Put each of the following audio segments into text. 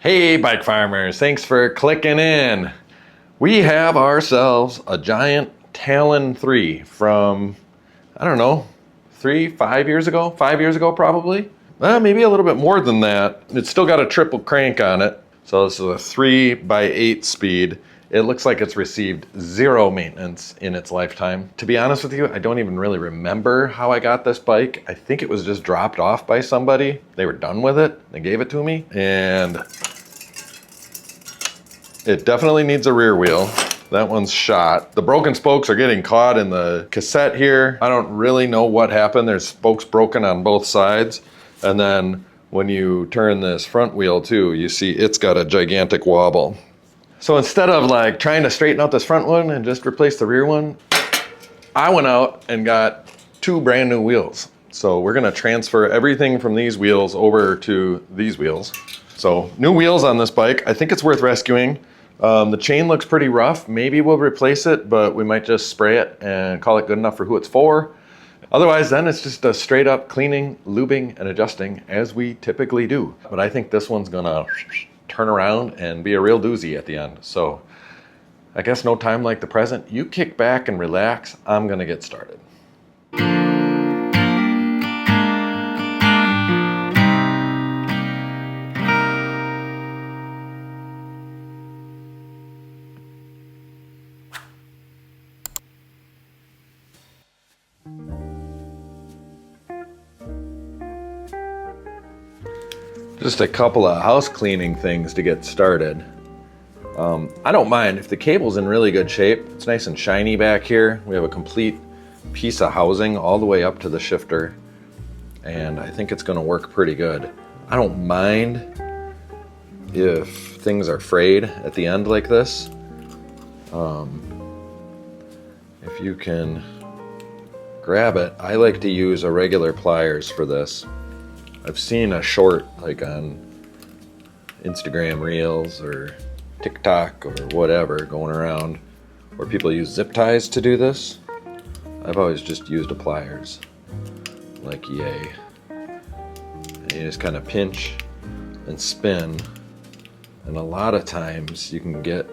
Hey bike farmers, thanks for clicking in. We have ourselves a Giant Talon 3 from, I don't know, 5 years ago? 5 years ago probably? Maybe a little bit more than that. It's still got a triple crank on it. So this is a 3x8 speed. It looks like it's received 0 maintenance in its lifetime. To be honest with you, I don't even really remember how I got this bike. I think it was just dropped off by somebody. They were done with it. They gave it to me. And it definitely needs a rear wheel. That one's shot. The broken spokes are getting caught in the cassette here. I don't really know what happened. There's spokes broken on both sides. And then when you turn this front wheel too, you see it's got a gigantic wobble. So instead of like trying to straighten out this front one and just replace the rear one, I went out and got 2 brand new wheels. So we're gonna transfer everything from these wheels over to these wheels. So new wheels on this bike. I think it's worth rescuing. The chain looks pretty rough. Maybe we'll replace it, but we might just spray it and call it good enough for who it's for. Otherwise, then it's just a straight up cleaning, lubing, and adjusting as we typically do. But I think this one's gonna turn around and be a real doozy at the end. So I guess no time like the present. You kick back and relax. I'm gonna get started. Just a couple of house cleaning things to get started. I don't mind if the cable's in really good shape. It's nice and shiny back here. We have a complete piece of housing all the way up to the shifter, and I think it's gonna work pretty good. I don't mind if things are frayed at the end like this. If you can grab it, I like to use a regular pliers for this. I've seen a short like on Instagram Reels or TikTok or whatever going around where people use zip ties to do this. I've always just used a pliers, like yay. And you just kind of pinch and spin, and a lot of times you can get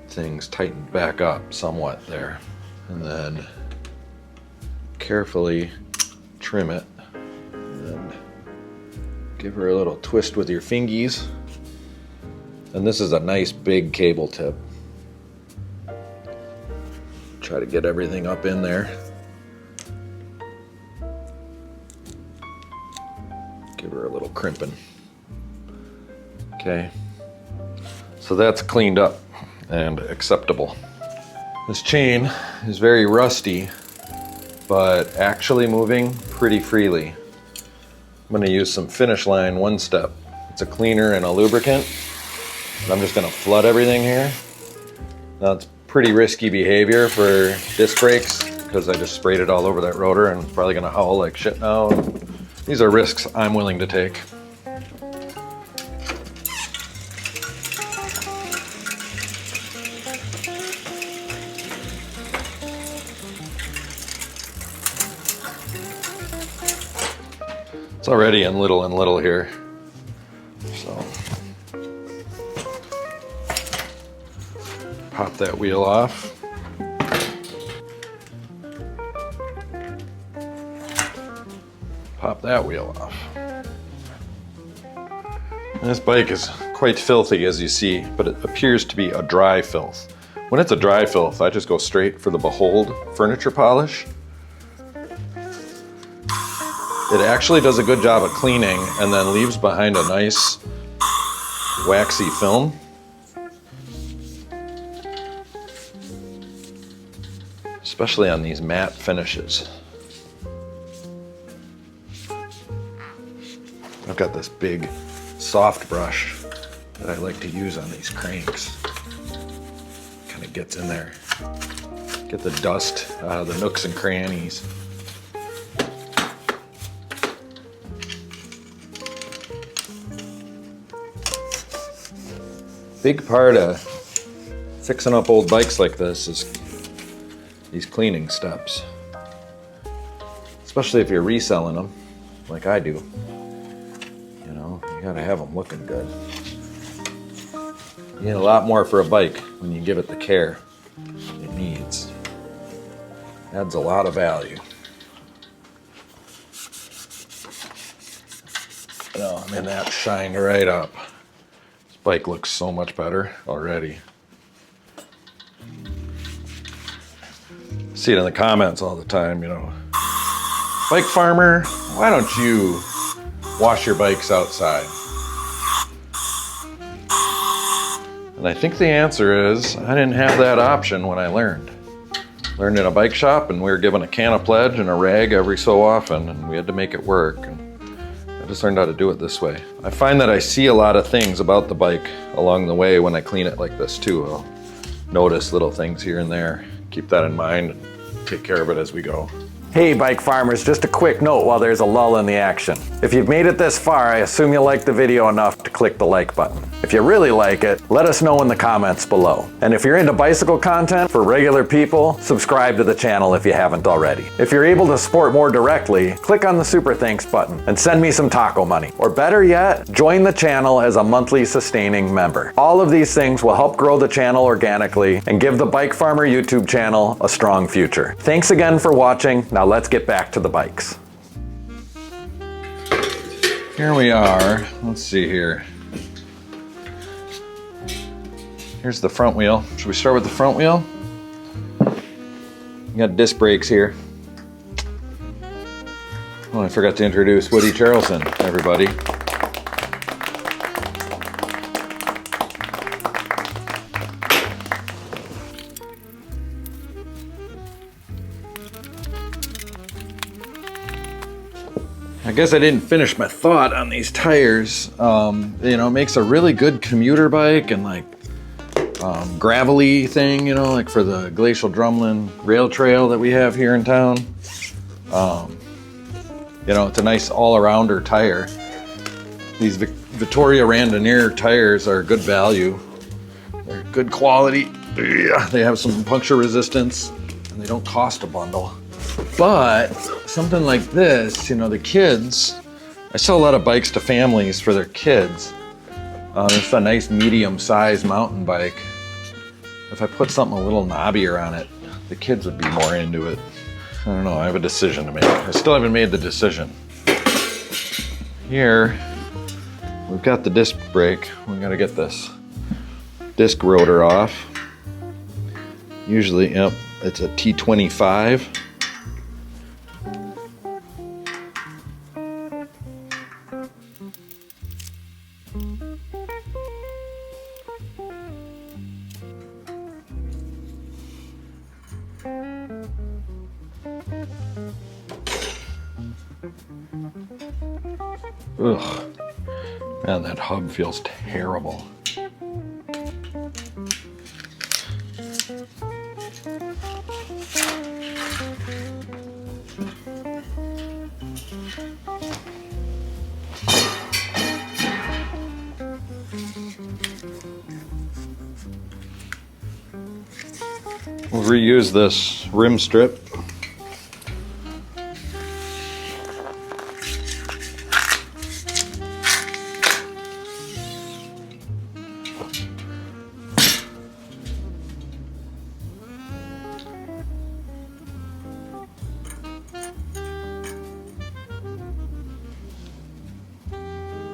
things tightened back up somewhat there. And then carefully trim it. Give her a little twist with your fingies. And this is a nice big cable tip. Try to get everything up in there. Give her a little crimping. Okay. So that's cleaned up and acceptable. This chain is very rusty, but actually moving pretty freely. I'm going to use some Finish Line One Step. It's a cleaner and a lubricant. And I'm just going to flood everything here. Now it's pretty risky behavior for disc brakes because I just sprayed it all over that rotor and it's probably going to howl like shit now. These are risks I'm willing to take. It's already in little here, so pop that wheel off. Pop that wheel off. And this bike is quite filthy, as you see, but it appears to be a dry filth. When it's a dry filth, I just go straight for the Behold furniture polish. It actually does a good job of cleaning and then leaves behind a nice waxy film. Especially on these matte finishes. I've got this big soft brush that I like to use on these cranks. Kind of gets in there. Get the dust out of the nooks and crannies. Big part of fixing up old bikes like this is these cleaning steps. Especially if you're reselling them, like I do. You know, you gotta have them looking good. You get a lot more for a bike when you give it the care it needs. Adds a lot of value. Oh, I mean, that shined right up. This bike looks so much better already. See it in the comments all the time, you know. Bike farmer, why don't you wash your bikes outside? And I think the answer is, I didn't have that option when I learned. Learned in a bike shop, and we were given a can of Pledge and a rag every so often, and we had to make it work. And I just learned how to do it this way. I find that I see a lot of things about the bike along the way when I clean it like this too. I'll notice little things here and there. Keep that in mind and take care of it as we go. Hey bike farmers, just a quick note while there's a lull in the action. If you've made it this far, I assume you liked the video enough to click the like button. If you really like it, let us know in the comments below. And if you're into bicycle content for regular people, subscribe to the channel if you haven't already. If you're able to support more directly, click on the super thanks button and send me some taco money. Or better yet, join the channel as a monthly sustaining member. All of these things will help grow the channel organically and give the Bike Farmer YouTube channel a strong future. Thanks again for watching. Now let's get back to the bikes. Here we are. Let's see here. Here's the front wheel. Should we start with the front wheel? We got disc brakes here. Oh, I forgot to introduce Woody Charleston, everybody. I guess I didn't finish my thought on these tires. You know, it makes a really good commuter bike and like gravelly thing, you know, like for the Glacial Drumlin rail trail that we have here in town. You know, it's a nice all-arounder tire. These Vittoria Randonneur tires are good value. They're good quality. Yeah, they have some puncture resistance and they don't cost a bundle. But something like this, you know, the kids, I sell a lot of bikes to families for their kids. It's a nice medium-sized mountain bike. If I put something a little knobbier on it, the kids would be more into it. I don't know, I have a decision to make. I still haven't made the decision. Here, we've got the disc brake. We gotta get this disc rotor off. Usually, yep, it's a T25. Ugh, man, that hub feels terrible. We'll reuse this rim strip.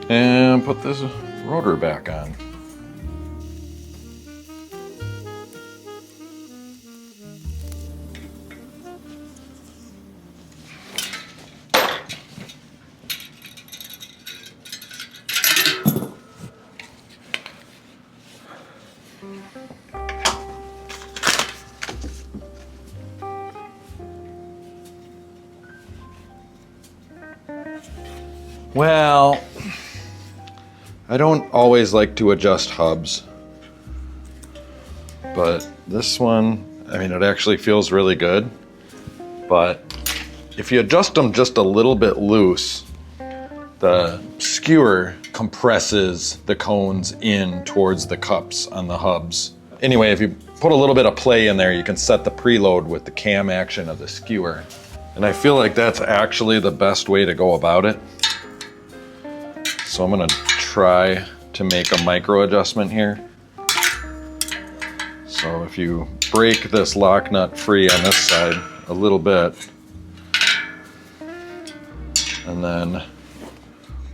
And put this rotor back on. Well, I don't always like to adjust hubs, but this one, I mean, it actually feels really good. But if you adjust them just a little bit loose, the skewer compresses the cones in towards the cups on the hubs. Anyway, if you put a little bit of play in there, you can set the preload with the cam action of the skewer. And I feel like that's actually the best way to go about it. So I'm gonna try to make a micro adjustment here. So if you break this lock nut free on this side a little bit, and then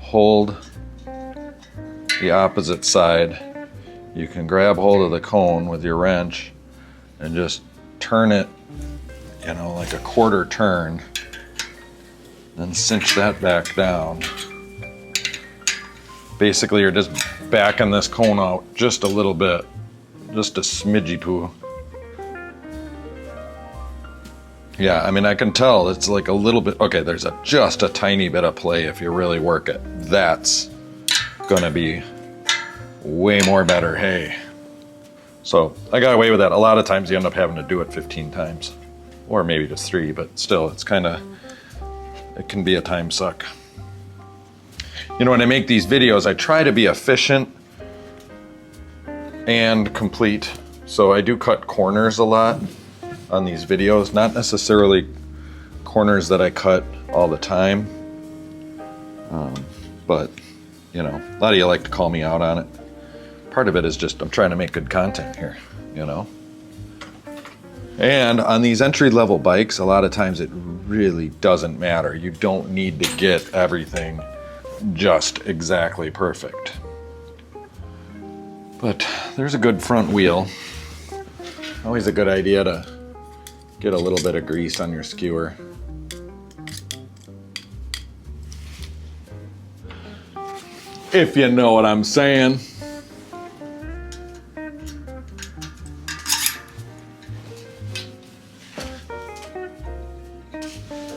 hold the opposite side, you can grab hold of the cone with your wrench and just turn it, you know, like a quarter turn, then cinch that back down. Basically, you're just backing this cone out just a little bit, just a smidgy poo. Yeah, I mean, I can tell it's like a little bit, okay, there's just a tiny bit of play if you really work it. That's gonna be way more better, hey. So I got away with that. A lot of times you end up having to do it 15 times, or maybe just 3, but still, it's kind of, it can be a time suck. You know, when I make these videos, I try to be efficient and complete. So I do cut corners a lot on these videos, not necessarily corners that I cut all the time. But, you know, a lot of you like to call me out on it. Part of it is just I'm trying to make good content here, you know? And on these entry-level bikes, a lot of times it really doesn't matter. You don't need to get everything just exactly perfect. But there's a good front wheel. Always a good idea to get a little bit of grease on your skewer. If you know what I'm saying.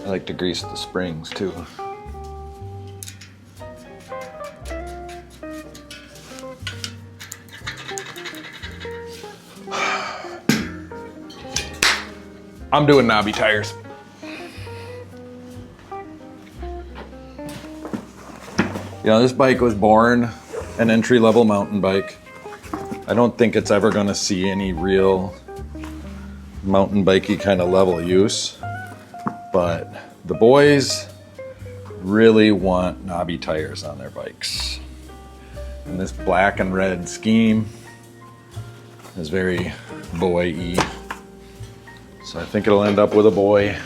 I like to grease the springs too. I'm doing knobby tires. You know, this bike was born an entry-level mountain bike. I don't think it's ever gonna see any real mountain bikey kind of level use, but the boys really want knobby tires on their bikes. And this black and red scheme is very boy-y. So I think it'll end up with a boy.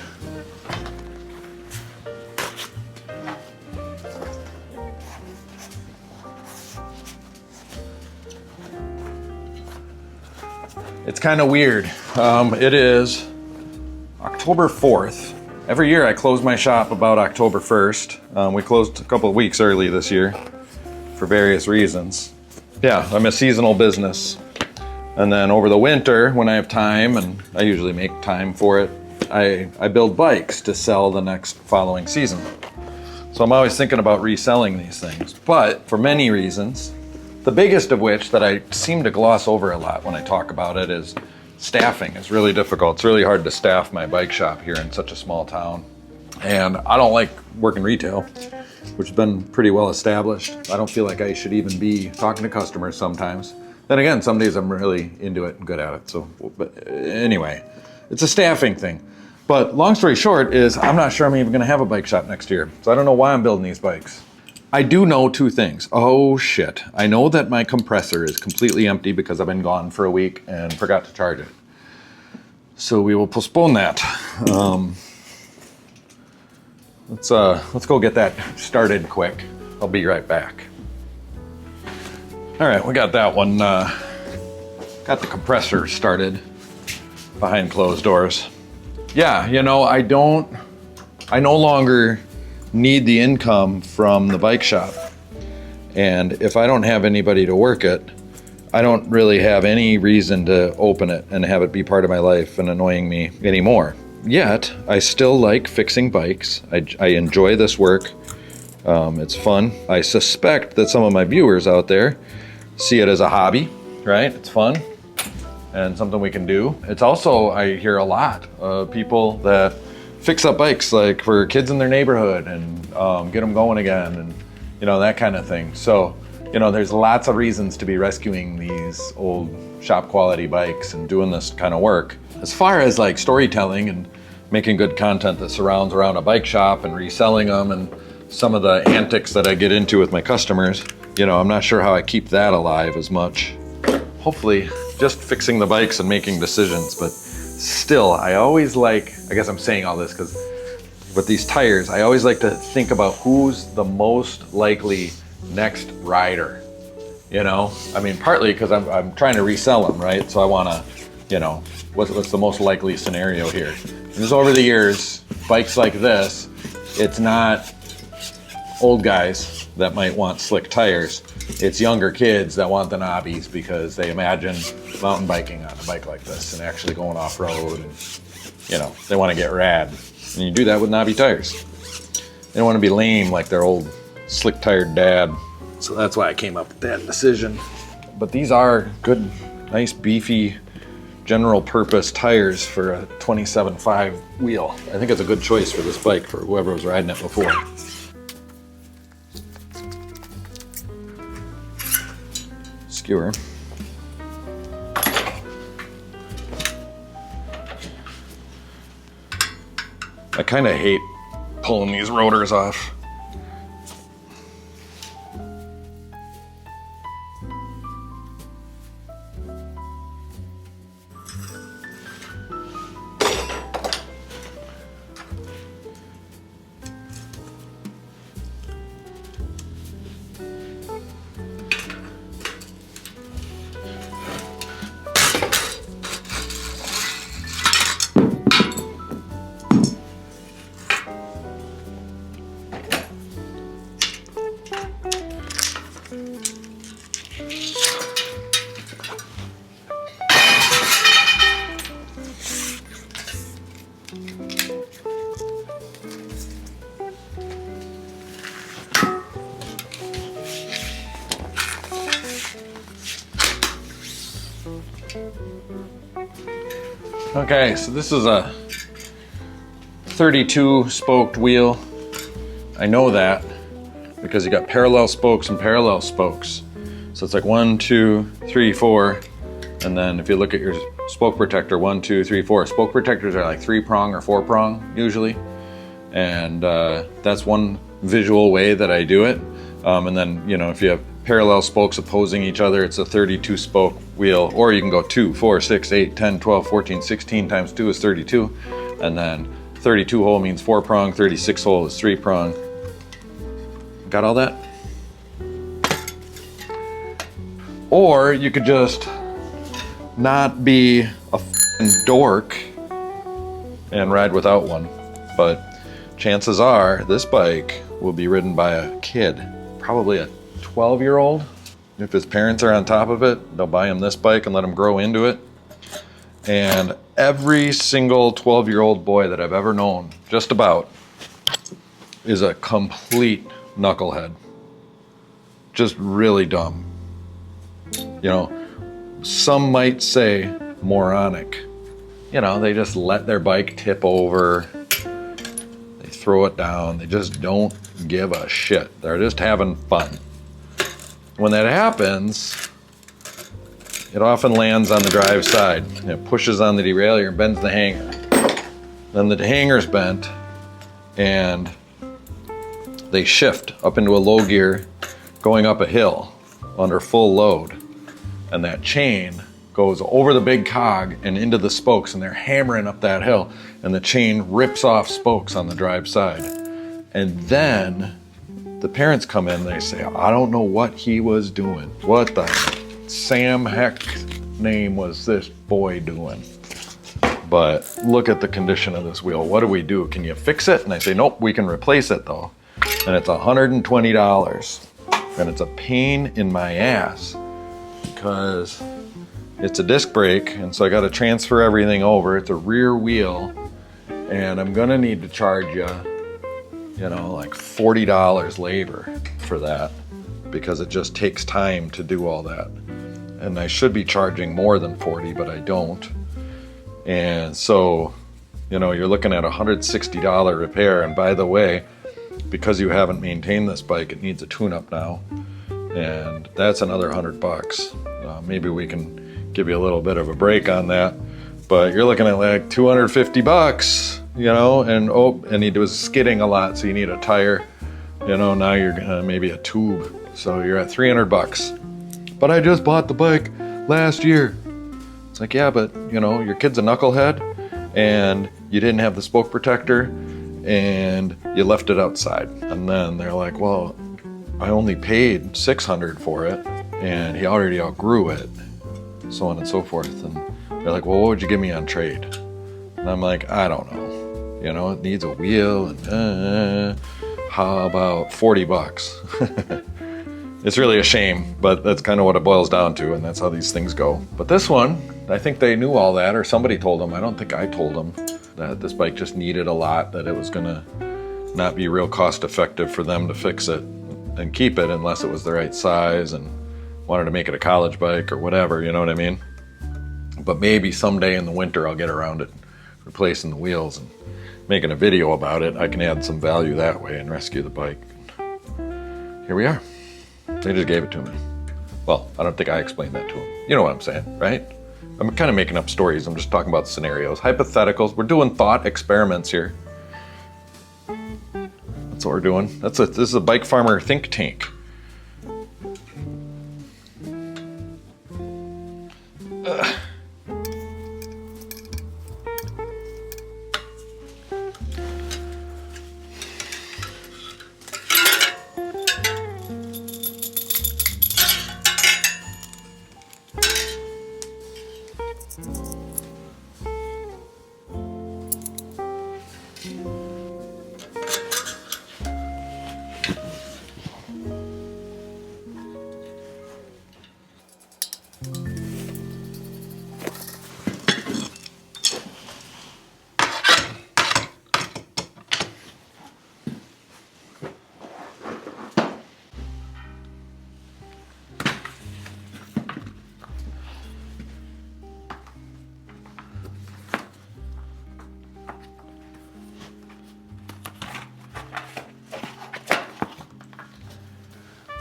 It's kind of weird. It is October 4th. Every year I close my shop about October 1st. We closed a couple of weeks early this year for various reasons. Yeah, I'm a seasonal business. And then over the winter, when I have time, and I usually make time for it, I build bikes to sell the next following season. So I'm always thinking about reselling these things, but for many reasons, the biggest of which that I seem to gloss over a lot when I talk about it is staffing is really difficult. It's really hard to staff my bike shop here in such a small town. And I don't like working retail, which has been pretty well established. I don't feel like I should even be talking to customers sometimes. Then again, some days I'm really into it and good at it. So, but anyway, it's a staffing thing. But long story short is I'm not sure I'm even gonna have a bike shop next year. So I don't know why I'm building these bikes. I do know 2 things. Oh shit. I know that my compressor is completely empty because I've been gone for a week and forgot to charge it. So we will postpone that. Let's go get that started quick. I'll be right back. All right, we got that one, got the compressor started behind closed doors. Yeah, you know, I no longer need the income from the bike shop. And if I don't have anybody to work it, I don't really have any reason to open it and have it be part of my life and annoying me anymore. Yet, I still like fixing bikes. I enjoy this work. It's fun. I suspect that some of my viewers out there see it as a hobby, right? It's fun and something we can do. It's also, I hear a lot of people that fix up bikes like for kids in their neighborhood and get them going again and, you know, that kind of thing. So, you know, there's lots of reasons to be rescuing these old shop quality bikes and doing this kind of work. As far as like storytelling and making good content that surrounds around a bike shop and reselling them and some of the antics that I get into with my customers, you know, I'm not sure how I keep that alive as much. Hopefully just fixing the bikes and making decisions, but still, I always like, I guess I'm saying all this because with these tires, I always like to think about who's the most likely next rider, you know? I mean, partly because I'm trying to resell them, right? So I wanna, you know, what's the most likely scenario here? And just over the years, bikes like this, it's not old guys that might want slick tires. It's younger kids that want the knobbies because they imagine mountain biking on a bike like this and actually going off-road, and you know, they want to get rad. And you do that with knobby tires. They don't want to be lame like their old slick-tired dad. So that's why I came up with that decision. But these are good, nice, beefy, general-purpose tires for a 27.5 wheel. I think it's a good choice for this bike for whoever was riding it before. Skewer. I kind of hate pulling these rotors off. Okay, so this is a 32 spoked wheel. I know that because you got parallel spokes and parallel spokes. So it's like 1, 2, 3, 4. And then if you look at your spoke protector, 1, 2, 3, 4. Spoke protectors are like 3-prong or 4-prong usually. And that's one visual way that I do it. And then, you know, if you have parallel spokes opposing each other, it's a 32 spoke wheel, or you can go 2, 4, 6, 8, 10, 12, 14, 16 times 2 is 32. And then 32 hole means 4-prong, 36 hole is 3-prong. Got all that? Or you could just not be a f***ing dork and ride without one. But chances are this bike will be ridden by a kid, probably a 12-year-old. If his parents are on top of it, they'll buy him this bike and let him grow into it. And every single 12-year-old boy that I've ever known, just about, is a complete knucklehead. Just really dumb. You know, some might say moronic. You know, they just let their bike tip over. They throw it down. They just don't give a shit. They're just having fun. When that happens, it often lands on the drive side. It pushes on the derailleur and bends the hanger. Then the hanger's bent and they shift up into a low gear going up a hill under full load. And that chain goes over the big cog and into the spokes, and they're hammering up that hill, and the chain rips off spokes on the drive side. And then the parents come in and they say, I don't know what he was doing. What the Sam heck name was this boy doing? But look at the condition of this wheel. What do we do? Can you fix it? And I say, nope, we can replace it though. And it's $120. And it's a pain in my ass because it's a disc brake. And so I got to transfer everything over. It's a rear wheel. And I'm going to need to charge you, you know, like $40 labor for that because it just takes time to do all that. And I should be charging more than 40, but I don't. And so, you know, you're looking at a $160 repair. And by the way, because you haven't maintained this bike, it needs a tune-up now. And that's another $100. Maybe we can give you a little bit of a break on that. But you're looking at like $250, you know, and he was skidding a lot, so you need a tire. You know, now you're gonna maybe a tube. So you're at $300. But I just bought the bike last year. It's like, yeah, but you know, your kid's a knucklehead and you didn't have the spoke protector and you left it outside. And then they're like, well, I only paid $600 for it and he already outgrew it, so on and so forth. And they're like, well, what would you give me on trade? And I'm like, I don't know. You know, it needs a wheel and how about $40? It's really a shame, but that's kind of what it boils down to, and that's how these things go. But this one, I think they knew all that, or somebody told them. I don't think I told them that this bike just needed a lot, that it was gonna not be real cost effective for them to fix it and keep it unless it was the right size and wanted to make it a college bike or whatever, you know what I mean? But maybe someday in the winter I'll get around it, replacing the wheels and making a video about it. I can add some value that way and rescue the bike. Here we are. They just gave it to me. Well, I don't think I explained that to them. You know what I'm saying, right? I'm kind of making up stories. I'm just talking about scenarios, hypotheticals. We're doing thought experiments here. That's what we're doing. This is a Bike Farmer think tank.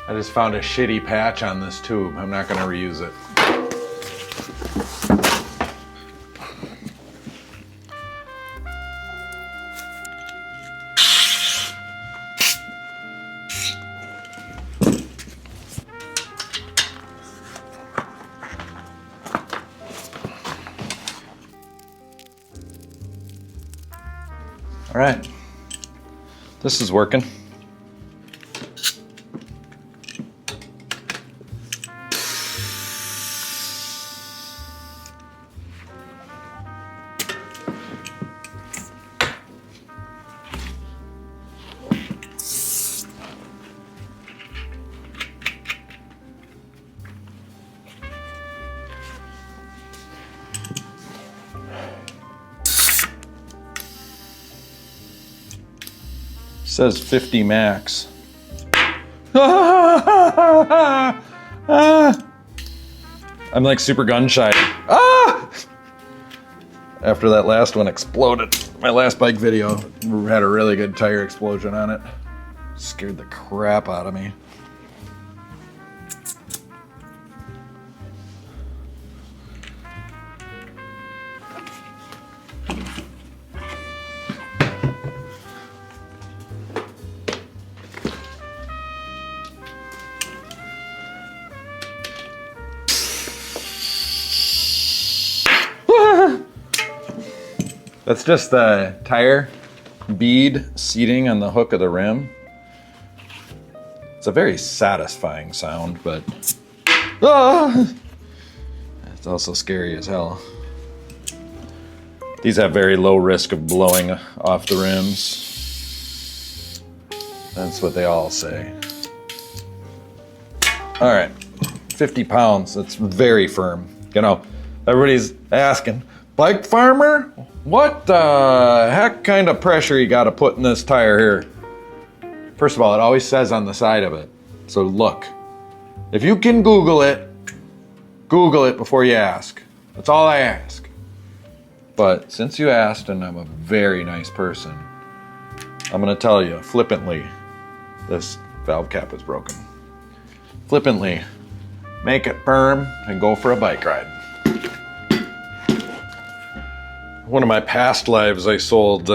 I just found a shitty patch on this tube. I'm not going to reuse it. All right, this is working. Says 50 max. I'm like super gun shy. After that last one exploded, my last bike video had a really good tire explosion on it. Scared the crap out of me. That's just the tire bead seating on the hook of the rim. It's a very satisfying sound, but it's also scary as hell. These have very low risk of blowing off the rims. That's what they all say. All right, 50 pounds, that's very firm. You know, everybody's asking, Bike Farmer, what the heck kind of pressure you got to put in this tire here? First of all, it always says on the side of it. So look, if you can Google it before you ask. That's all I ask. But since you asked, and I'm a very nice person, I'm gonna tell you flippantly, this valve cap is broken. Flippantly, make it firm and go for a bike ride. One of my past lives, I sold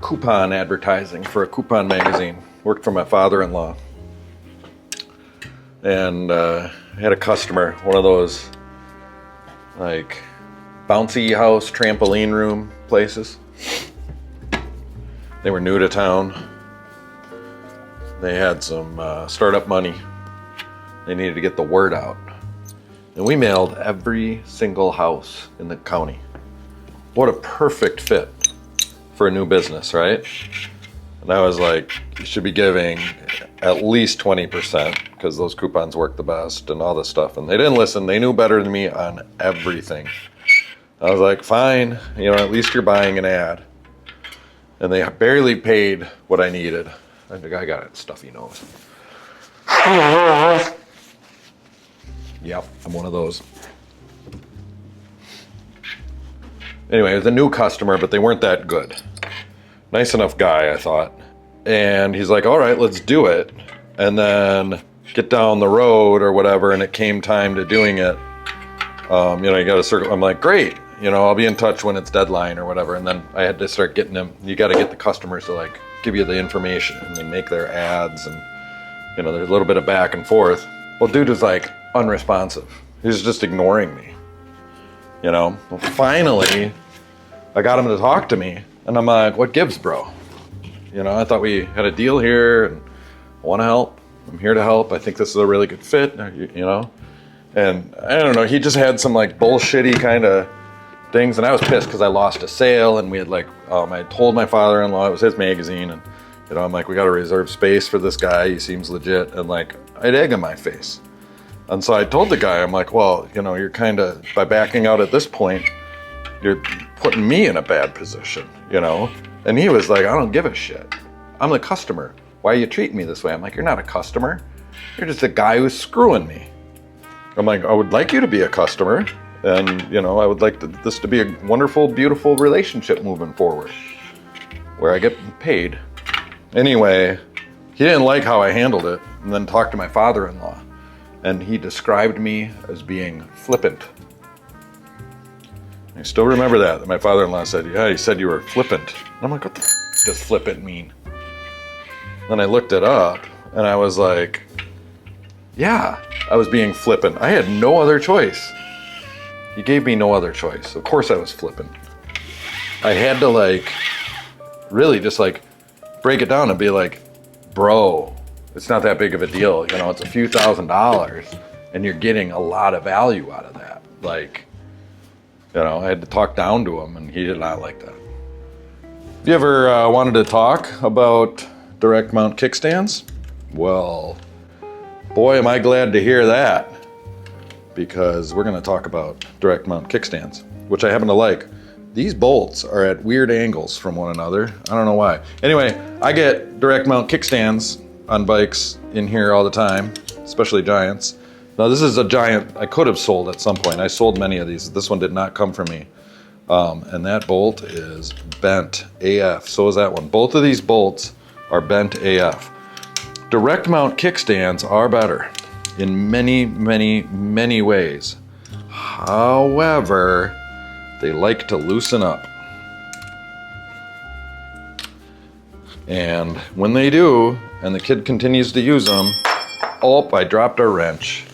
coupon advertising for a coupon magazine. Worked for my father-in-law. And I had a customer, one of those like bouncy house, trampoline room places. They were new to town. They had some startup money. They needed to get the word out. And we mailed every single house in the county. What a perfect fit for a new business, right? And I was like, you should be giving at least 20% because those coupons work the best and all this stuff. And they didn't listen. They knew better than me on everything. I was like, fine, you know, at least you're buying an ad. And they barely paid what I needed. I think I got a stuffy nose. Yep, I'm one of those. Anyway, it was a new customer, but they weren't that good. Nice enough guy, I thought. And he's like, all right, let's do it. And then get down the road or whatever, and it came time to doing it. You know, you got to circle. I'm like, great. You know, I'll be in touch when it's deadline or whatever. And then I had to start getting them. You got to get the customers to like give you the information and they make their ads. And, you know, there's a little bit of back and forth. Well, dude was like unresponsive. He was just ignoring me. You know, well, finally, I got him to talk to me. And I'm like, what gives, bro? You know, I thought we had a deal here and I want to help. I'm here to help. I think this is a really good fit, you know? And I don't know, he just had some like bullshitty kind of things. And I was pissed because I lost a sale and we had like, I told my father-in-law it was his magazine. And, you know, I'm like, we got to reserve space for this guy. He seems legit. And like, I had egg in my face. And so I told the guy, I'm like, well, you know, you're kind of, by backing out at this point, you're putting me in a bad position, you know? And he was like, I don't give a shit. I'm the customer. Why are you treating me this way? I'm like, you're not a customer. You're just a guy who's screwing me. I'm like, I would like you to be a customer. And, you know, I would like this to be a wonderful, beautiful relationship moving forward where I get paid. Anyway, he didn't like how I handled it and then talked to my father-in-law. And he described me as being flippant. I still remember that my father-in-law said, yeah, he said you were flippant. And I'm like, what the f does flippant mean? Then I looked it up and I was like, yeah, I was being flippant. I had no other choice. He gave me no other choice. Of course I was flippant. I had to like, really just like break it down and be like, bro, it's not that big of a deal. You know, it's a few $1,000s and you're getting a lot of value out of that. Like, you know, I had to talk down to him and he did not like that. Have you ever wanted to talk about direct mount kickstands? Well, boy, am I glad to hear that, because we're going to talk about direct mount kickstands, which I happen to like. These bolts are at weird angles from one another. I don't know why. Anyway, I get direct mount kickstands on bikes in here all the time, especially Giants. Now this is a Giant I could have sold at some point. I sold many of these. This one did not come from me. And that bolt is bent AF. So is that one. Both of these bolts are bent AF. Direct mount kickstands are better in many, many, many ways. However, they like to loosen up. And when they do, and the kid continues to use them, oh, I dropped a wrench.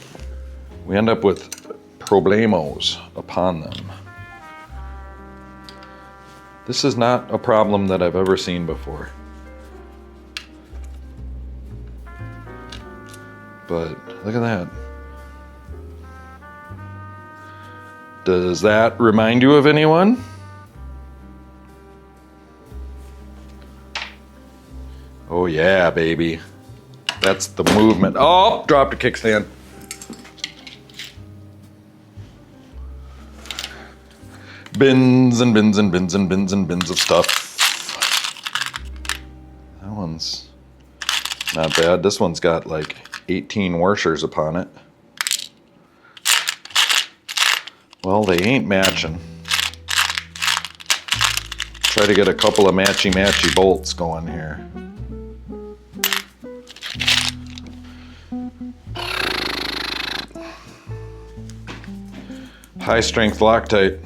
We end up with problemos upon them. This is not a problem that I've ever seen before. But look at that. Does that remind you of anyone? Oh yeah, baby. That's the movement. Oh, dropped a kickstand. Bins and bins and bins and bins and bins of stuff. That one's not bad. This one's got like 18 washers upon it. Well, they ain't matching. Try to get a couple of matchy-matchy bolts going here. High strength Loctite.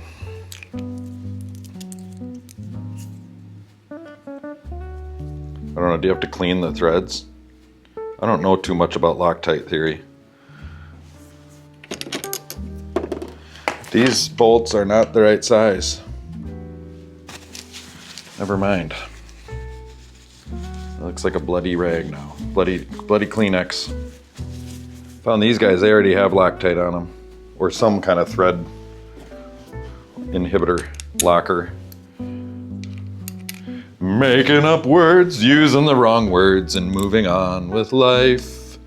I don't know, do you have to clean the threads? I don't know too much about Loctite theory. These bolts are not the right size. Never mind. It looks like a bloody rag now. Bloody Kleenex. Found these guys, they already have Loctite on them. Or some kind of thread inhibitor locker. Making up words, using the wrong words, and moving on with life.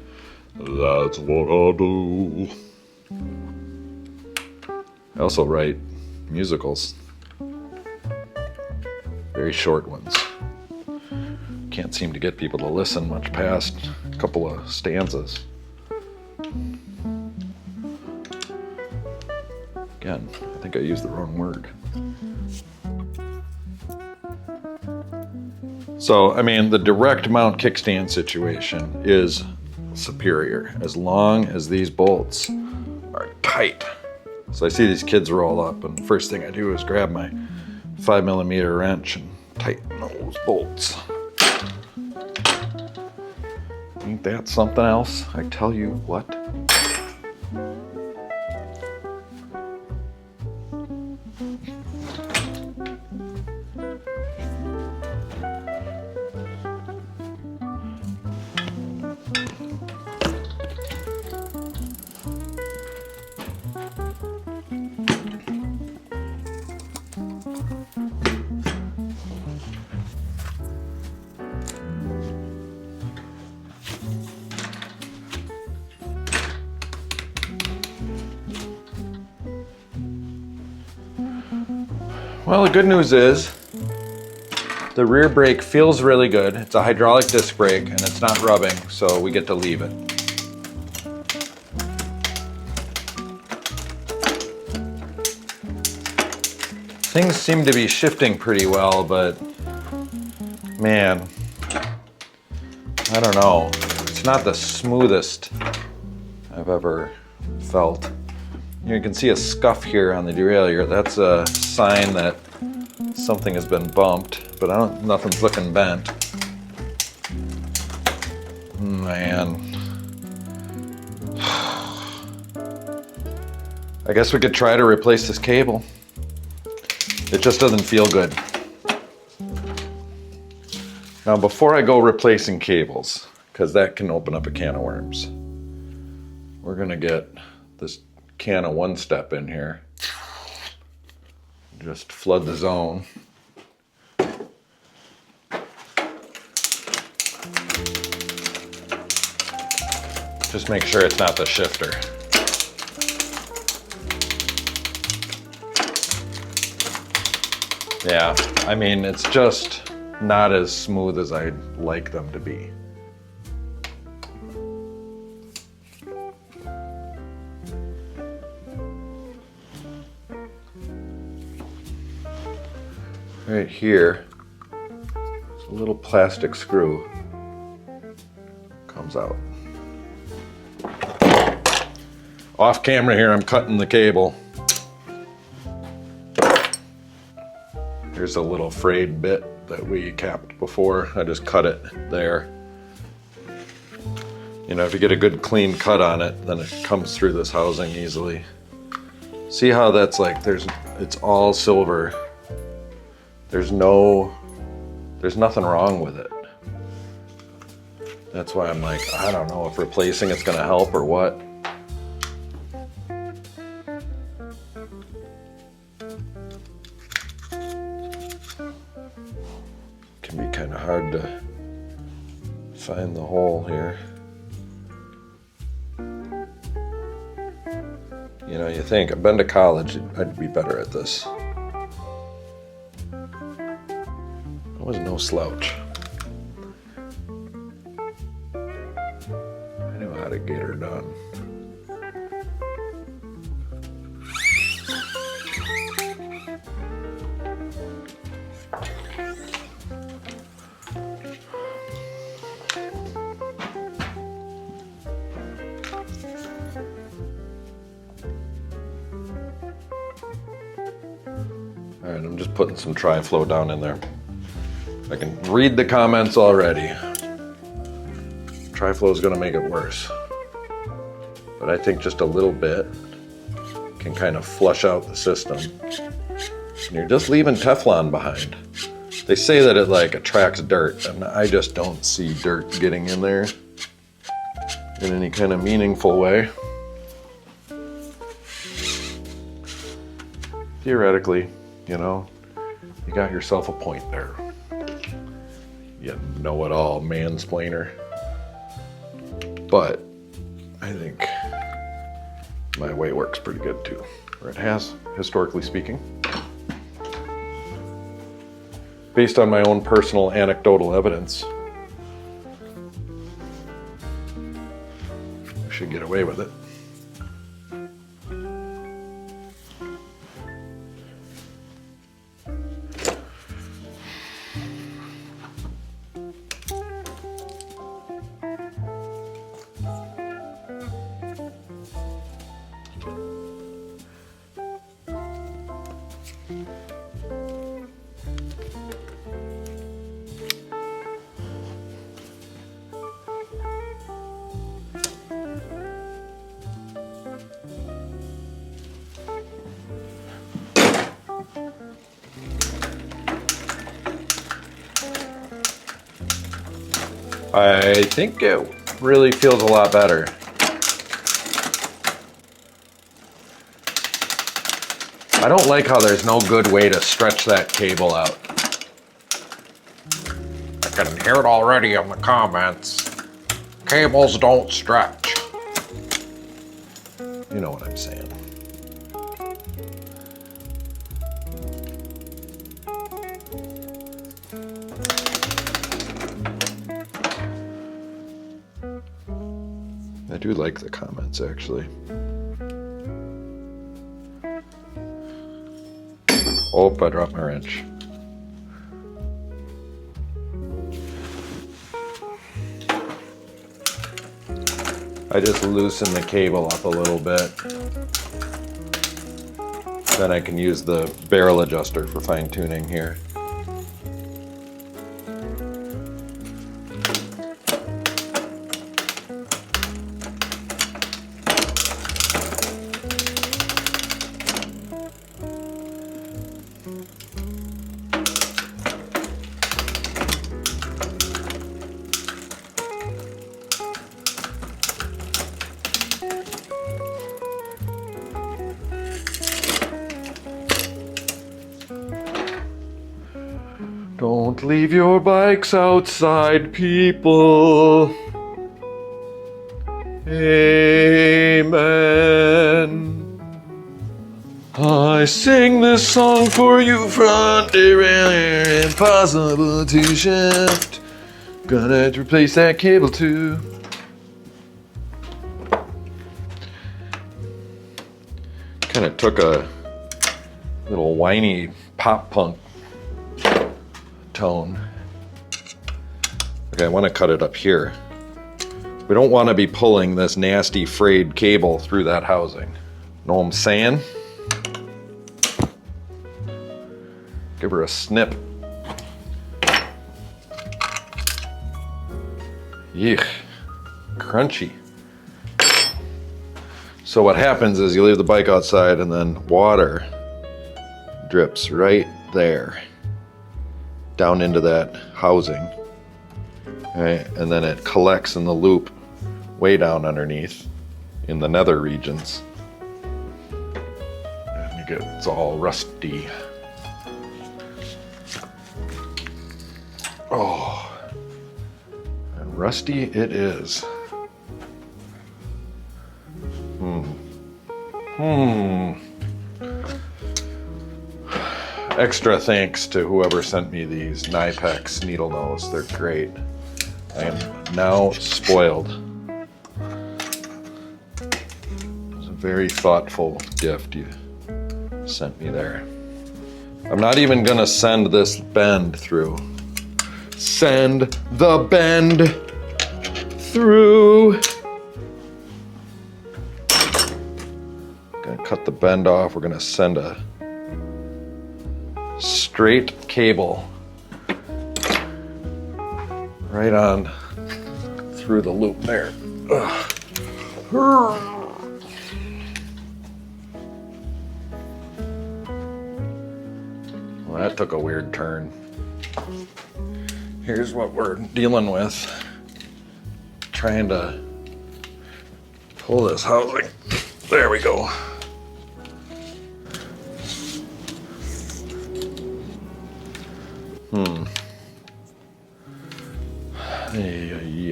That's what I do. I also write musicals. Very short ones. Can't seem to get people to listen much past a couple of stanzas. Again, I think I used the wrong word. So, I mean, the direct mount kickstand situation is superior as long as these bolts are tight. So I see these kids roll up, and the first thing I do is grab my 5mm wrench and tighten those bolts. Ain't that something else? I tell you what. Well, the good news is the rear brake feels really good. It's a hydraulic disc brake and it's not rubbing, so we get to leave it. Things seem to be shifting pretty well, but man, I don't know. It's not the smoothest I've ever felt. You can see a scuff here on the derailleur. That's a sign that something has been bumped, but nothing's looking bent. Man. I guess we could try to replace this cable. It just doesn't feel good. Now, before I go replacing cables, because that can open up a can of worms, we're gonna get this can of One Step in here. Just flood the zone. Just make sure it's not the shifter. Yeah, I mean, it's just not as smooth as I'd like them to be. Right here, there's a little plastic screw comes out. Off camera here, I'm cutting the cable. Here's a little frayed bit that we capped before. I just cut it there. You know, if you get a good clean cut on it, then it comes through this housing easily. See how that's like, it's all silver. There's nothing wrong with it. That's why I'm like, I don't know if replacing it's gonna help or what. Can be kind of hard to find the hole here. You know, you think, I've been to college, I'd be better at this. I was no slouch. I knew how to get her done. All right, I'm just putting some Tri-Flow down in there. I can read the comments already. Tri-Flow is gonna make it worse. But I think just a little bit can kind of flush out the system. And you're just leaving Teflon behind. They say that it like attracts dirt, and I just don't see dirt getting in there in any kind of meaningful way. Theoretically, you know, you got yourself a point there. You know-it-all mansplainer. But I think my way works pretty good too, or it has, historically speaking. Based on my own personal anecdotal evidence, I should get away with it. I think it really feels a lot better. I don't like how there's no good way to stretch that cable out. I can hear it already in the comments. Cables don't stretch. You know what I'm saying. I do like the comments, actually. Oh, I dropped my wrench. I just loosen the cable up a little bit. Then I can use the barrel adjuster for fine tuning here. Don't leave your bikes outside, people. Amen. I sing this song for you, front derailleur, impossible to shift. Gonna replace that cable too. Kind of took a little whiny pop punk tone. Okay, I want to cut it up here. We don't want to be pulling this nasty frayed cable through that housing. Know what I'm saying? Give her a snip. Yuck. Crunchy. So what happens is you leave the bike outside and then water drips right there down into that housing, right? And then it collects in the loop way down underneath in the nether regions. And it's all rusty. Oh, and rusty it is. Extra thanks to whoever sent me these Knipex needle nose. They're great. I am now spoiled. It was a very thoughtful gift you sent me there. I'm not even gonna send this bend through. Send the bend through. Gonna cut the bend off. We're gonna send a straight cable right on through the loop there. Well, that took a weird turn. Here's what we're dealing with. Trying to pull this housing. There we go.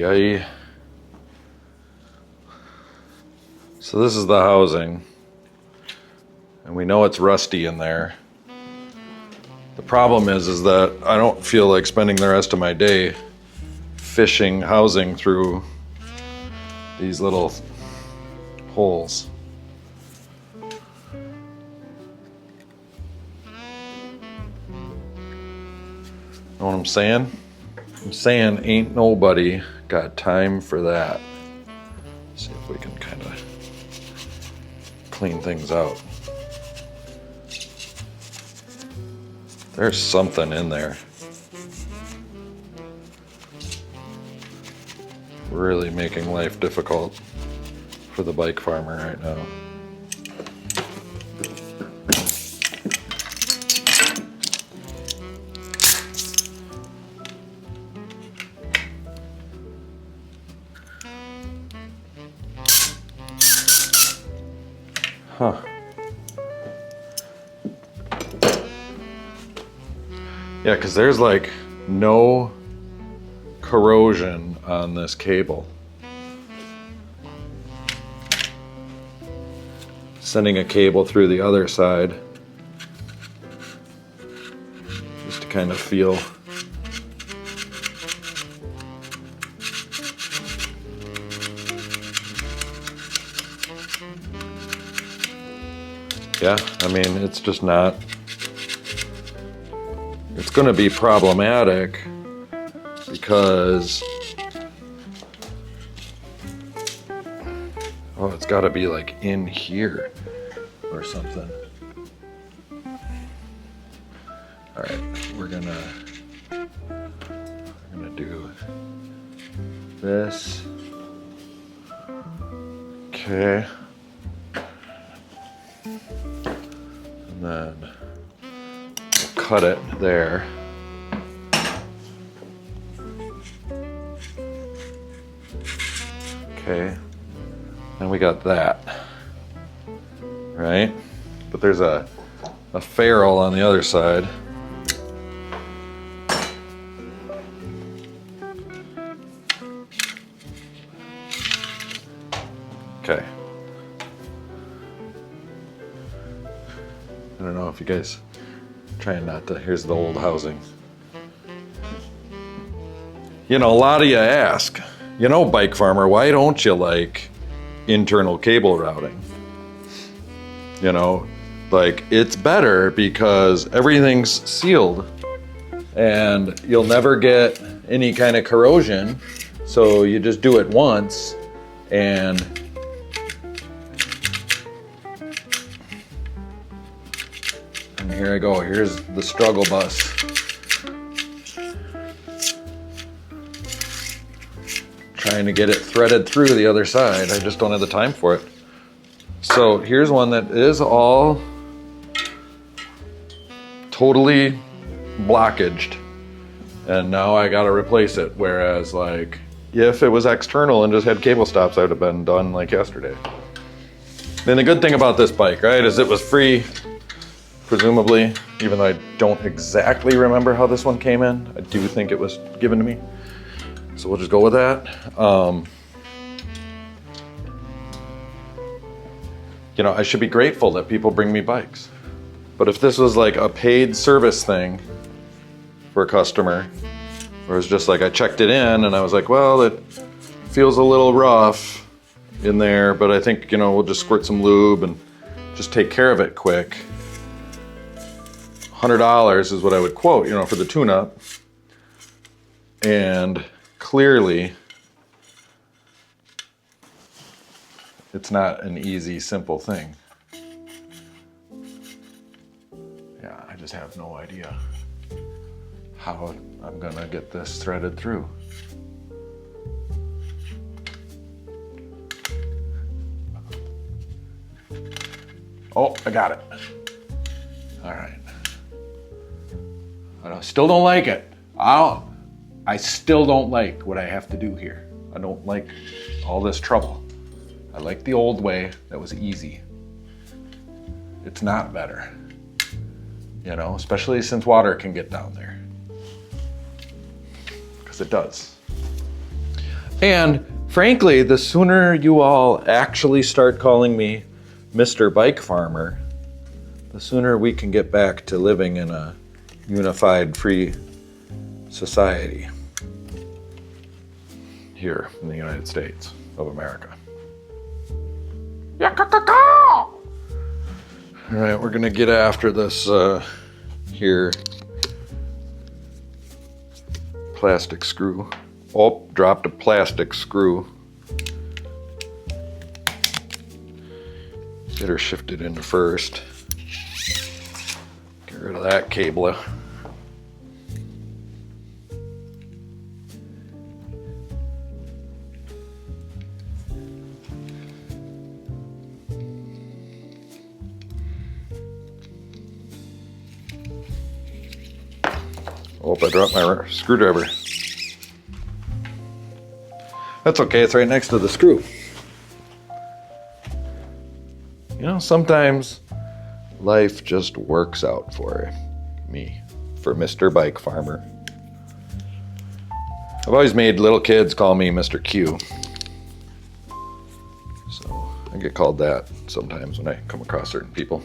Ay. So this is the housing, and we know it's rusty in there. The problem is that I don't feel like spending the rest of my day fishing housing through these little holes. Know what I'm saying? I'm saying ain't nobody got time for that. Let's see if we can kind of clean things out. There's something in there. Really making life difficult for the bike farmer right now. Huh. Yeah, because there's like no corrosion on this cable. Sending a cable through the other side just to kind of feel. Yeah, I mean, it's just not, it's going to be problematic because, oh, it's got to be like in here or something. All right, we're gonna do this. Okay. And then we'll cut it there. Okay, and we got that, right? But there's a ferrule on the other side. Okay. I don't know if you guys trying not to, here's the old housing. You know, a lot of you ask, you know, bike farmer, why don't you like internal cable routing? You know, like it's better because everything's sealed and you'll never get any kind of corrosion. So you just do it once and here I go, here's the struggle bus. Trying to get it threaded through the other side. I just don't have the time for it. So here's one that is all totally blockaged. And now I gotta replace it. Whereas like, if it was external and just had cable stops, I would have been done like yesterday. Then the good thing about this bike, right, is it was free. Presumably, even though I don't exactly remember how this one came in, I do think it was given to me. So we'll just go with that. You know, I should be grateful that people bring me bikes. But if this was like a paid service thing for a customer, where it's just like I checked it in and I was like, well, it feels a little rough in there, but I think, you know, we'll just squirt some lube and just take care of it quick. $100 is what I would quote, you know, for the tune-up. And clearly, it's not an easy, simple thing. Yeah, I just have no idea how I'm gonna get this threaded through. Oh, I got it. All right. I still don't like it. I still don't like what I have to do here. I don't like all this trouble. I like the old way that was easy. It's not better, you know, especially since water can get down there. Because it does. And frankly, the sooner you all actually start calling me Mr. Bike Farmer, the sooner we can get back to living in a unified, free society here in the United States of America. All right, we're gonna get after this here plastic screw. Oh, dropped a plastic screw. Get her shifted into first. Get rid of that cable. Oh, I dropped my screwdriver. That's okay, it's right next to the screw. You know, sometimes life just works out for me, for Mr. Bike Farmer. I've always made little kids call me Mr. Q. So I get called that sometimes when I come across certain people.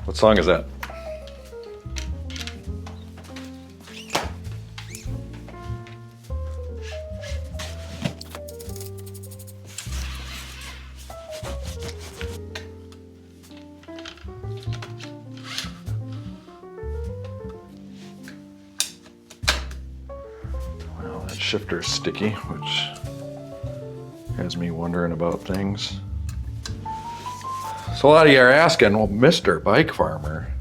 What song is that? Shifter's sticky, which has me wondering about things. So a lot of you are asking, well, Mr. Bike Farmer,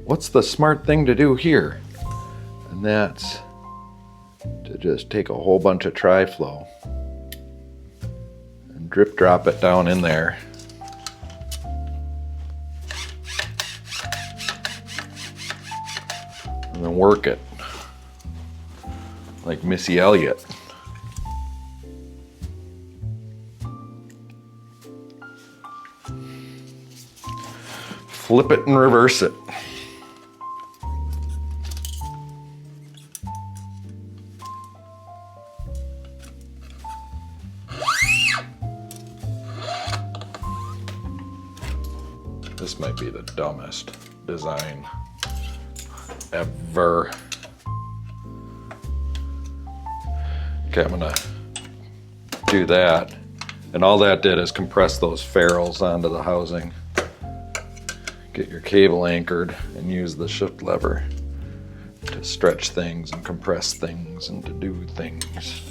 what's the smart thing to do here? And that's to just take a whole bunch of tri-flow and drip drop it down in there. And then work it. Like Missy Elliott. Flip it and reverse it. This might be the dumbest design ever. Okay, I'm gonna do that. And all that did is compress those ferrules onto the housing. Get your cable anchored and use the shift lever to stretch things and compress things and to do things.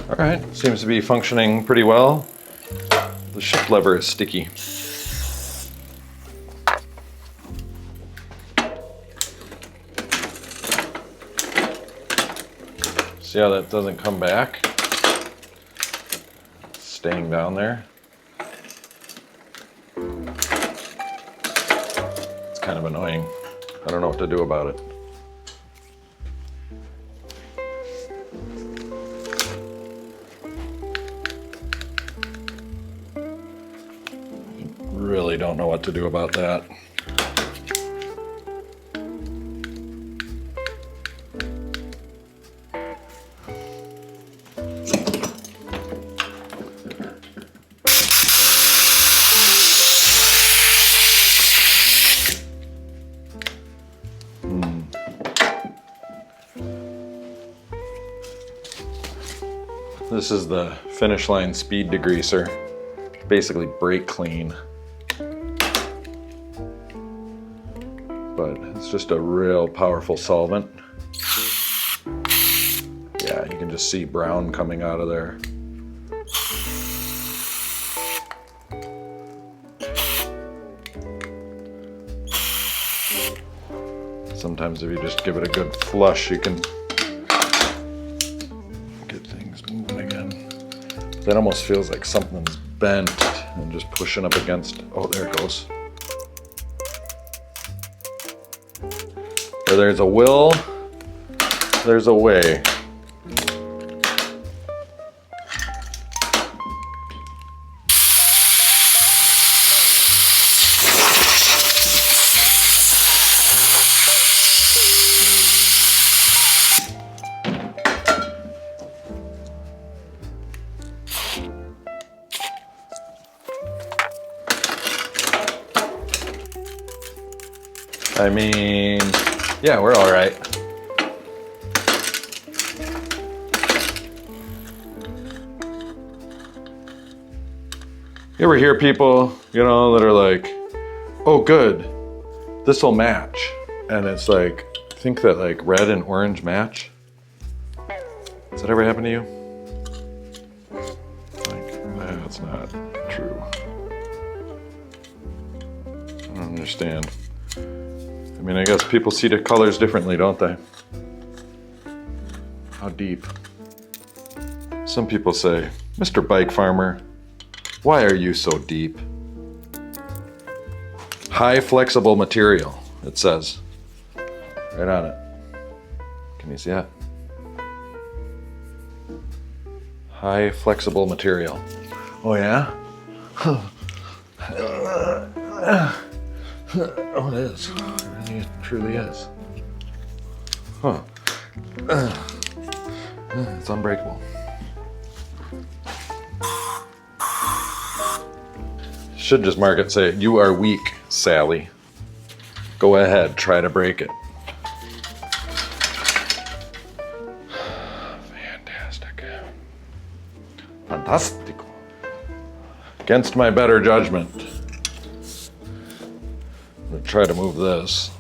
All right, seems to be functioning pretty well. The shift lever is sticky. See how that doesn't come back? It's staying down there. It's kind of annoying. I don't know what to do about it. Really don't know what to do about that. This is the Finish Line speed degreaser. Basically brake clean. But it's just a real powerful solvent. Yeah, you can just see brown coming out of there. Sometimes if you just give it a good flush, you can get things moving again. That almost feels like something's bent and just pushing up against, oh, there it goes. Where there's a will, there's a way. I mean, yeah, we're all right. You ever hear people, you know, that are like, oh good, this will match. And it's like, think that like red and orange match? Does that ever happen to you? Like, that's not true. I don't understand. I mean, I guess people see the colors differently, don't they? How deep? Some people say, Mr. Bike Farmer, why are you so deep? High flexible material, it says. Right on it. Can you see that? High flexible material. Oh yeah? Oh, it is. It truly is. Huh. It's unbreakable. Should just mark it, say, you are weak, Sally. Go ahead, try to break it. Fantastic. Fantastico. Against my better judgment. I'm gonna try to move this.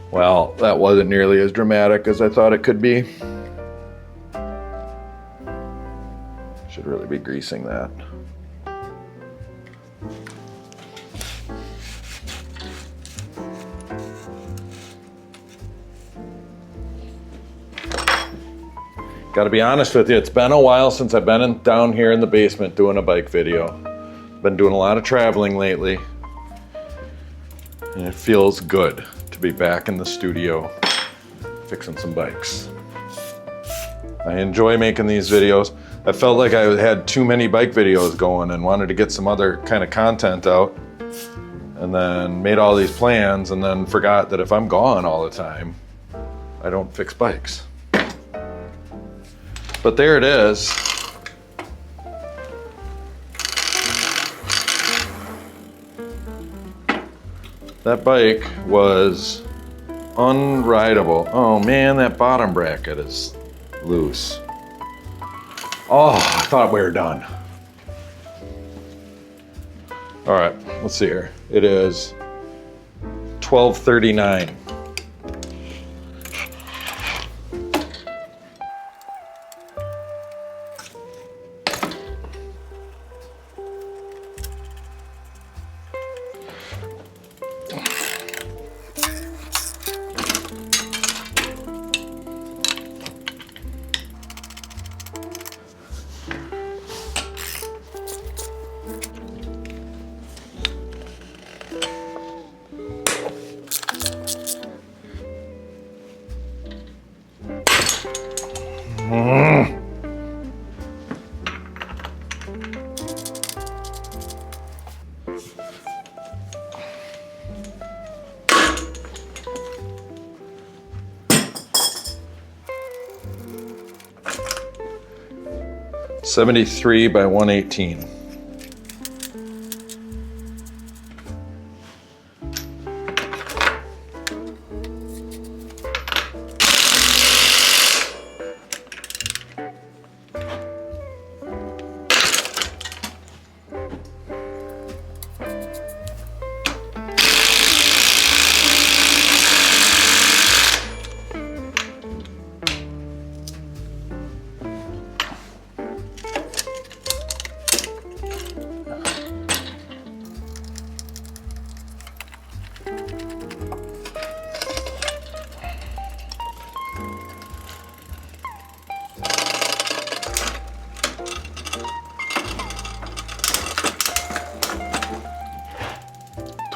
Well, that wasn't nearly as dramatic as I thought it could be. Should really be greasing that. Gotta be honest with you, it's been a while since I've been down here in the basement doing a bike video. Been doing a lot of traveling lately. And it feels good to be back in the studio fixing some bikes. I enjoy making these videos. I felt like I had too many bike videos going and wanted to get some other kind of content out. And then made all these plans and then forgot that if I'm gone all the time, I don't fix bikes. But there it is. That bike was unrideable. Oh man, that bottom bracket is loose. Oh, I thought we were done. All right, let's see here. It is 12:39. $73 by $118.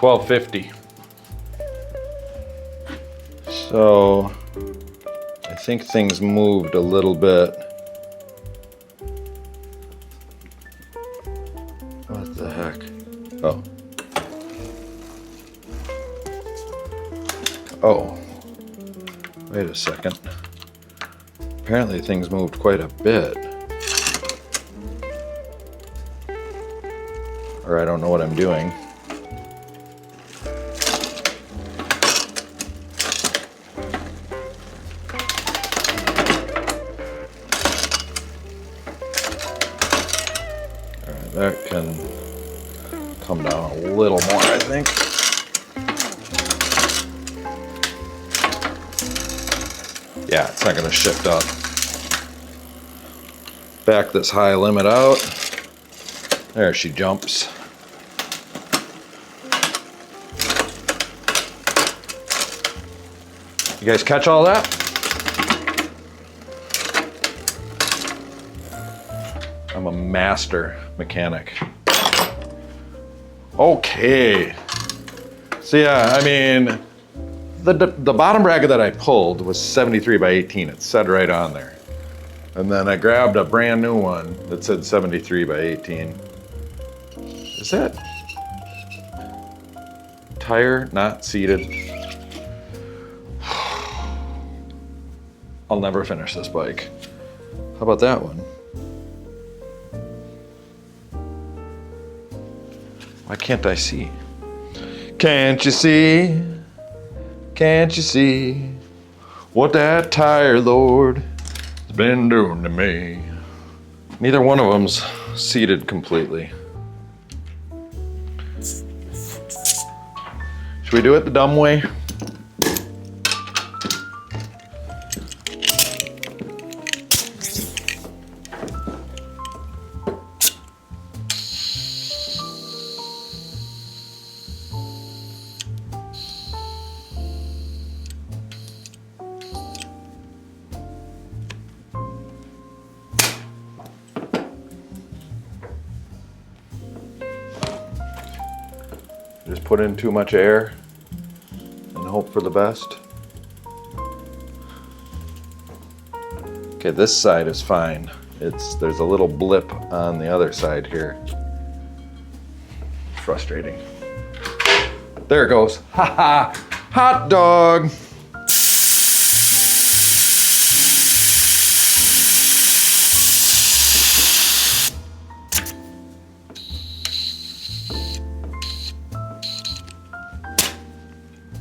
$12.50. So I think things moved a little bit. What the heck? Oh. Oh. Wait a second. Apparently things moved quite a bit. Or I don't know what I'm doing. That can come down a little more, I think. Yeah, it's not going to shift up. Back this high limit out. There she jumps. You guys catch all that? I'm a master mechanic. Okay. So yeah, I mean, the bottom bracket that I pulled was 73 by 18. It said right on there. And then I grabbed a brand new one that said 73 by 18. Is that tire not seated? I'll never finish this bike. How about that one? Why can't I see? Can't you see? Can't you see what that tire lord has been doing to me? Neither one of them's seated completely. Should we do it the dumb way? Just put in too much air and hope for the best. Okay, this side is fine. There's a little blip on the other side here. Frustrating. There it goes. Ha ha! Hot dog!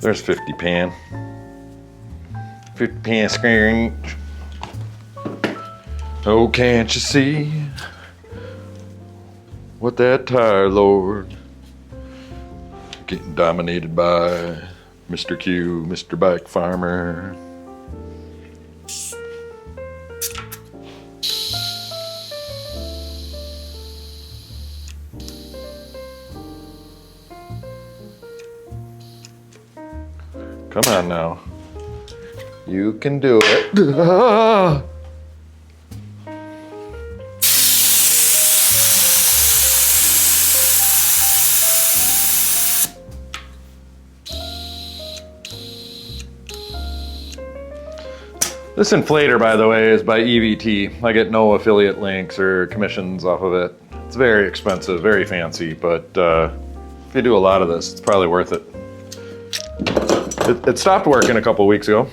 There's 50 pan. 50 pan screen. Oh, can't you see what that tire lord getting dominated by Mr. Q, Mr. Bike Farmer. Come on now. You can do it. This inflator, by the way, is by EVT. I get no affiliate links or commissions off of it. It's very expensive, very fancy, but if you do a lot of this, it's probably worth it. It stopped working a couple weeks ago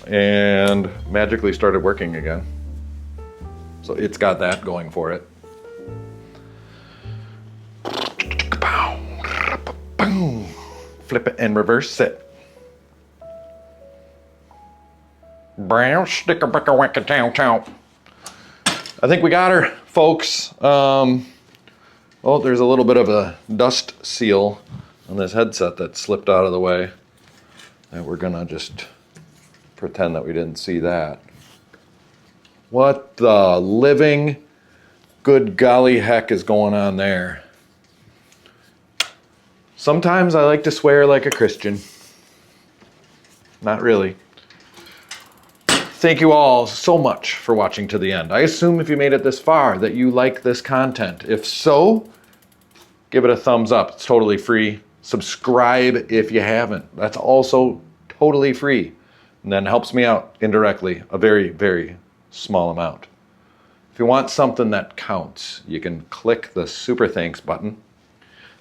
and magically started working again. So it's got that going for it. Flip it and reverse it. Brown sticker bucker wacka chow chow. I think we got her, folks. Oh, there's a little bit of a dust seal on this headset that slipped out of the way. And we're gonna just pretend that we didn't see that. What the living good golly heck is going on there? Sometimes I like to swear like a Christian. Not really. Thank you all so much for watching to the end. I assume if you made it this far that you like this content. If so, give it a thumbs up. It's totally free. Subscribe if you haven't. That's also totally free. And then helps me out indirectly, a very, very small amount. If you want something that counts, you can click the super thanks button.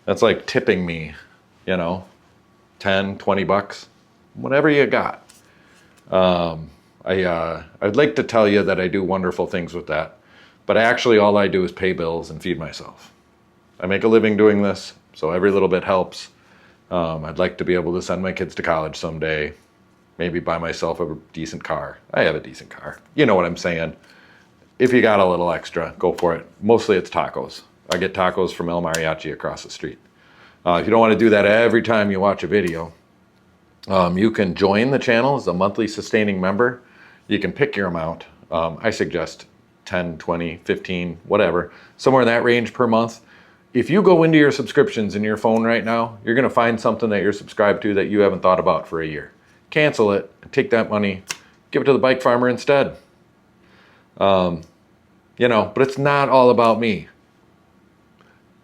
That's like tipping me, you know, 10, 20 bucks, whatever you got. I'd like to tell you that I do wonderful things with that, but actually all I do is pay bills and feed myself. I make a living doing this, so every little bit helps. I'd like to be able to send my kids to college someday, maybe buy myself a decent car. I have a decent car. You know what I'm saying. If you got a little extra, go for it. Mostly it's tacos. I get tacos from El Mariachi across the street. If you don't want to do that every time you watch a video, you can join the channel as a monthly sustaining member. You can pick your amount. I suggest 10, 20, 15, whatever, somewhere in that range per month. If you go into your subscriptions in your phone right now, you're going to find something that you're subscribed to that you haven't thought about for a year. Cancel it and take that money, give it to the bike farmer instead. You know, but it's not all about me.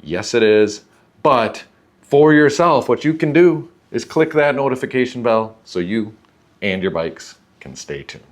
Yes, it is. But for yourself, what you can do is click that notification bell so you and your bikes can stay tuned.